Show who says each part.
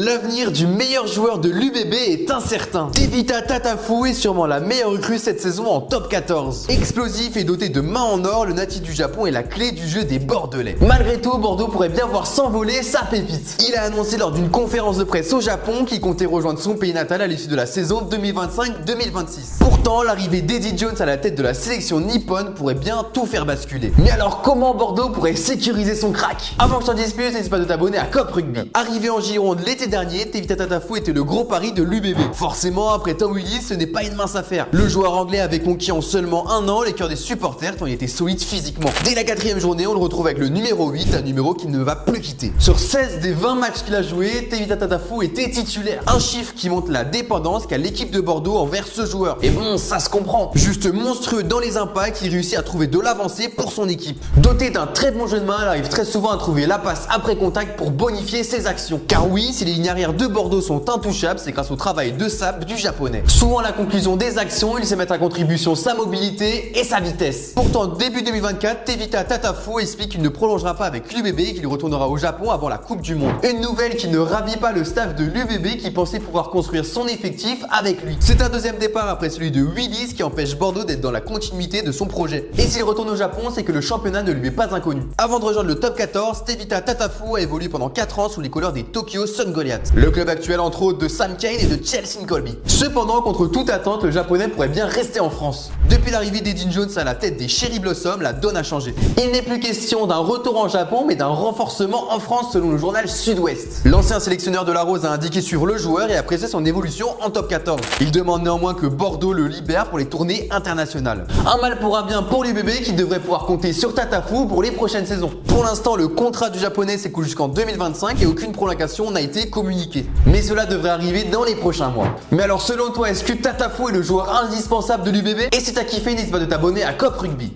Speaker 1: L'avenir du meilleur joueur de l'UBB est incertain. Tevita Tatafu est sûrement la meilleure recrue cette saison en top 14. Explosif et doté de mains en or, le natif du Japon est la clé du jeu des Bordelais. Malgré tout, Bordeaux pourrait bien voir s'envoler sa pépite. Il a annoncé lors d'une conférence de presse au Japon qu'il comptait rejoindre son pays natal à l'issue de la saison 2025-2026. Pourtant, l'arrivée d'Eddie Jones à la tête de la sélection nippone pourrait bien tout faire basculer. Mais alors comment Bordeaux pourrait sécuriser son crack? Avant que je t'en dise plus, n'hésite pas de t'abonner à Cop Rugby. Arrivé en Gironde l'été dernier, Tevita Tatafu était le gros pari de l'UBB. Forcément, après Tom Willis, ce n'est pas une mince affaire. Le joueur anglais avait conquis en seulement un an les cœurs des supporters tant il était solide physiquement. Dès la 4ème journée, on le retrouve avec le numéro 8, un numéro qu'il ne va plus quitter. Sur 16 des 20 matchs qu'il a joué, Tevita Tatafu était titulaire. Un chiffre qui montre la dépendance qu'a l'équipe de Bordeaux envers ce joueur. Et bon, ça se comprend. Juste monstrueux dans les impacts, il réussit à trouver de l'avancée pour son équipe. Doté d'un très bon jeu de main, il arrive très souvent à trouver la passe après contact pour bonifier ses actions. Car oui, si les lignes arrière de Bordeaux sont intouchables, c'est grâce au travail de sape du japonais. Souvent à la conclusion des actions, il sait mettre à contribution sa mobilité et sa vitesse. Pourtant, début 2024, Tevita Tatafu explique qu'il ne prolongera pas avec l'UBB et qu'il retournera au Japon avant la Coupe du Monde. Une nouvelle qui ne ravit pas le staff de l'UBB qui pensait pouvoir construire son effectif avec lui. C'est un deuxième départ après celui de Willis qui empêche Bordeaux d'être dans la continuité de son projet. Et s'il retourne au Japon, c'est que le championnat ne lui est pas inconnu. Avant de rejoindre le top 14, Tevita Tatafu a évolué pendant 4 ans sous les couleurs des Tokyo Sun Goliaths, le club actuel entre autres de Sam Cane et de Chelsea Colby. Cependant, contre toute attente, le japonais pourrait bien rester en France. Depuis l'arrivée d'Eddie Jones à la tête des Cherry Blossoms, la donne a changé. Il n'est plus question d'un retour en Japon, mais d'un renforcement en France selon le journal Sud-Ouest. L'ancien sélectionneur de la Rose a indiqué sur le joueur et apprécié son évolution en top 14. Il demande néanmoins que Bordeaux le libère pour les tournées internationales. Un mal pour un bien pour l'UBB qui devrait pouvoir compter sur Tatafu pour les prochaines saisons. Pour l'instant, le contrat du japonais s'écoule jusqu'en 2025 et aucune prolongation n'a été communiquée. Mais cela devrait arriver dans les prochains mois. Mais alors selon toi, est-ce que Tatafu est le joueur indispensable de l'UBB? Et si t'as kiffé, n'hésite pas de t'abonner à Cop Rugby.